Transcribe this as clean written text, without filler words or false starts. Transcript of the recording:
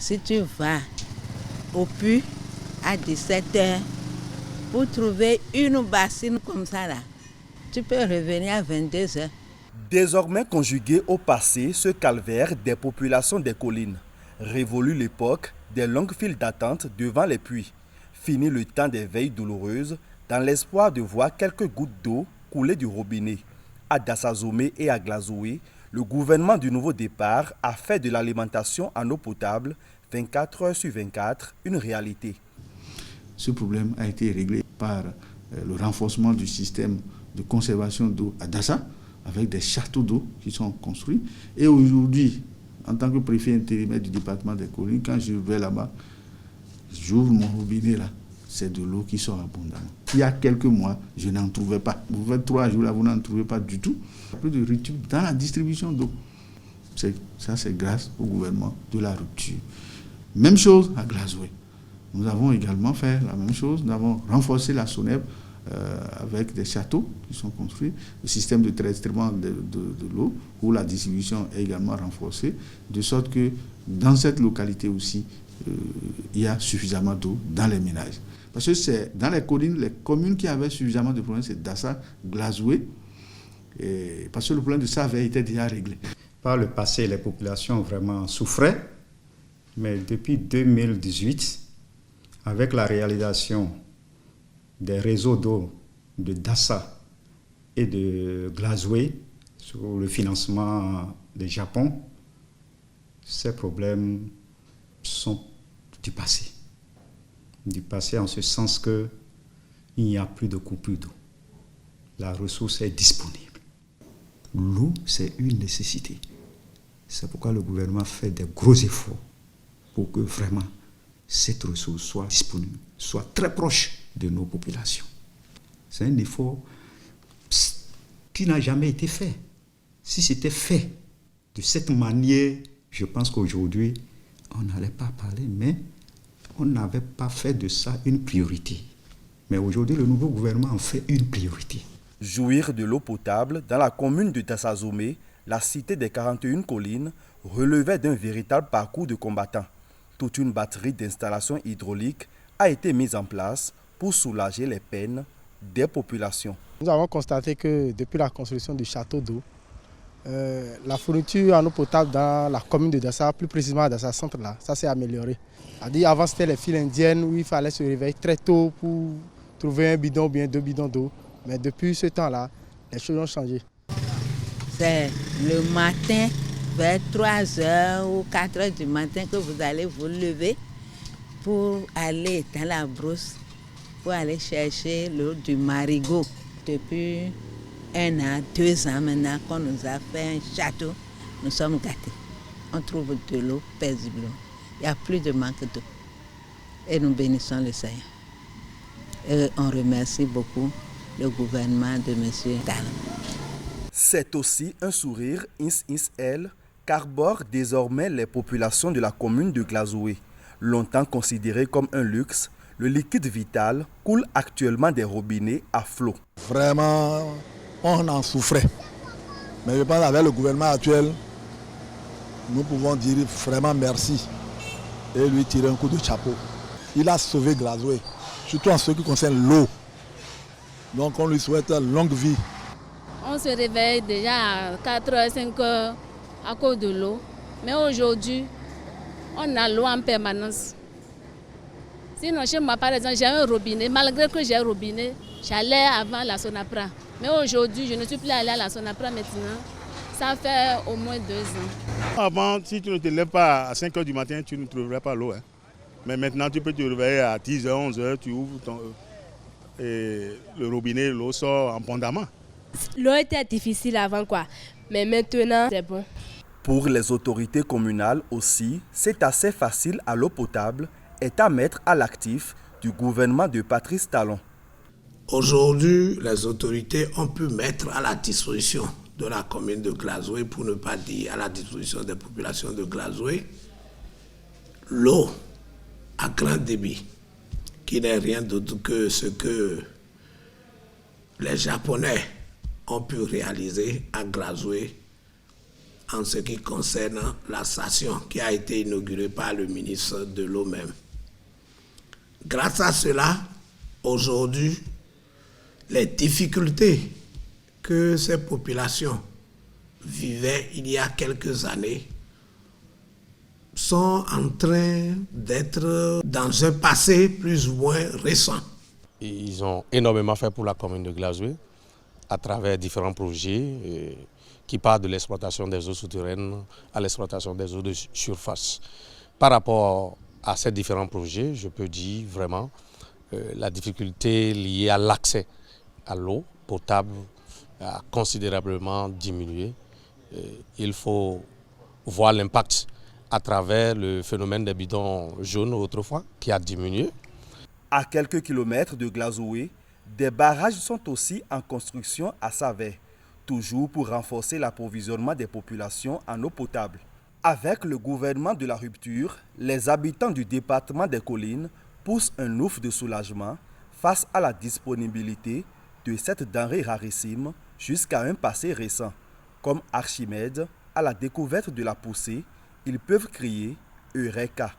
Si tu vas au puits à 17h pour trouver une bassine comme ça là, tu peux revenir à 22h. Désormais conjugué au passé, ce calvaire des populations des collines révolue l'époque des longues files d'attente devant les puits. Fini le temps des veilles douloureuses dans l'espoir de voir quelques gouttes d'eau couler du robinet. À Dassazomé et à Glazoué, le gouvernement du nouveau départ a fait de l'alimentation en eau potable 24 heures sur 24 une réalité. Ce problème a été réglé par le renforcement du système de conservation d'eau à Dassa, avec des châteaux d'eau qui sont construits. Et aujourd'hui, en tant que préfet intérimaire du département des collines, quand je vais là-bas, j'ouvre mon robinet là, c'est de l'eau qui sort abondamment. Il y a quelques mois, je n'en trouvais pas. Vous faites 3 jours là, vous n'en trouvez pas du tout. Plus de rupture dans la distribution d'eau. Ça, c'est grâce au gouvernement de la rupture. Même chose à Glazoué. Nous avons également fait la même chose. Nous avons renforcé la SONEB avec des châteaux qui sont construits, le système de traitement de l'eau, où la distribution est également renforcée, de sorte que dans cette localité aussi, il y a suffisamment d'eau dans les ménages. Parce que c'est dans les collines, les communes qui avaient suffisamment de problèmes, c'est Dassa, Glazoué, parce que le problème de ça avait été déjà réglé. Par le passé, les populations vraiment souffraient, mais depuis 2018, avec la réalisation des réseaux d'eau de Dassa et de Glazoué sur le financement du Japon, ces problèmes sont du passé. Du passé en ce sens qu'il n'y a plus de coupure d'eau. La ressource est disponible. L'eau, c'est une nécessité. C'est pourquoi le gouvernement fait des gros efforts pour que vraiment cette ressource soit disponible, soit très proche de nos populations. C'est un effort qui n'a jamais été fait. Si c'était fait de cette manière, je pense qu'aujourd'hui, on n'allait pas parler, mais on n'avait pas fait de ça une priorité. Mais aujourd'hui, le nouveau gouvernement en fait une priorité. Jouir de l'eau potable dans la commune de Dassazomé, la cité des 41 collines, relevait d'un véritable parcours de combattants. Toute une batterie d'installations hydrauliques a été mise en place pour soulager les peines des populations. Nous avons constaté que depuis la construction du château d'eau, la fourniture en eau potable dans la commune de Dassa, plus précisément à Dassa Centre, là, ça s'est amélioré. Avant, c'était les files indiennes où il fallait se réveiller très tôt pour trouver un bidon ou bien 2 bidons d'eau. Mais depuis ce temps-là, les choses ont changé. C'est le matin, vers 3h ou 4h du matin que vous allez vous lever pour aller dans la brousse, pour aller chercher l'eau du marigot. Depuis 1 an, 2 ans maintenant qu'on nous a fait un château, nous sommes gâtés. On trouve de l'eau paisiblement. Il n'y a plus de manque d'eau. Et nous bénissons le Seigneur. Et on remercie beaucoup le gouvernement de M. Talon. C'est aussi un sourire ins qu'arborent désormais les populations de la commune de Glazoué. Longtemps considéré comme un luxe, le liquide vital coule actuellement des robinets à flot. Vraiment, on en souffrait. Mais je pense qu'avec le gouvernement actuel, nous pouvons dire vraiment merci et lui tirer un coup de chapeau. Il a sauvé Glazoué, surtout en ce qui concerne l'eau. Donc on lui souhaite longue vie. On se réveille déjà à 4h, 5h à cause de l'eau. Mais aujourd'hui, on a l'eau en permanence. Sinon, chez moi, par exemple, j'ai un robinet. Malgré que j'ai un robinet, j'allais avant la Sonapra. Mais aujourd'hui, je ne suis plus allée à la Sonapra maintenant. Ça fait au moins 2 ans. Avant, si tu ne te lèves pas à 5h du matin, tu ne trouverais pas l'eau. Mais maintenant, tu peux te réveiller à 10h, 11h, tu ouvres le robinet, l'eau sort abondamment. L'eau était difficile avant, quoi. Mais maintenant, c'est bon. Pour les autorités communales aussi, c'est assez facile à l'eau potable est à mettre à l'actif du gouvernement de Patrice Talon. Aujourd'hui, les autorités ont pu mettre à la disposition de la commune de Glazoué, pour ne pas dire à la disposition des populations de Glazoué, l'eau à grand débit, qui n'est rien d'autre que ce que les Japonais ont pu réaliser à Glazoué en ce qui concerne la station qui a été inaugurée par le ministre de l'eau même. Grâce à cela, aujourd'hui, les difficultés que ces populations vivaient il y a quelques années sont en train d'être dans un passé plus ou moins récent. Ils ont énormément fait pour la commune de Glazoué à travers différents projets qui partent de l'exploitation des eaux souterraines à l'exploitation des eaux de surface. Par rapport à ces différents projets, je peux dire vraiment la difficulté liée à l'accès à l'eau potable a considérablement diminué. Il faut voir l'impact à travers le phénomène des bidons jaunes autrefois qui a diminué. À quelques kilomètres de Glazoué, des barrages sont aussi en construction à Savet, toujours pour renforcer l'approvisionnement des populations en eau potable. Avec le gouvernement de la rupture, les habitants du département des Collines poussent un ouf de soulagement face à la disponibilité de cette denrée rarissime jusqu'à un passé récent. Comme Archimède, à la découverte de la poussée, ils peuvent crier « Eureka ».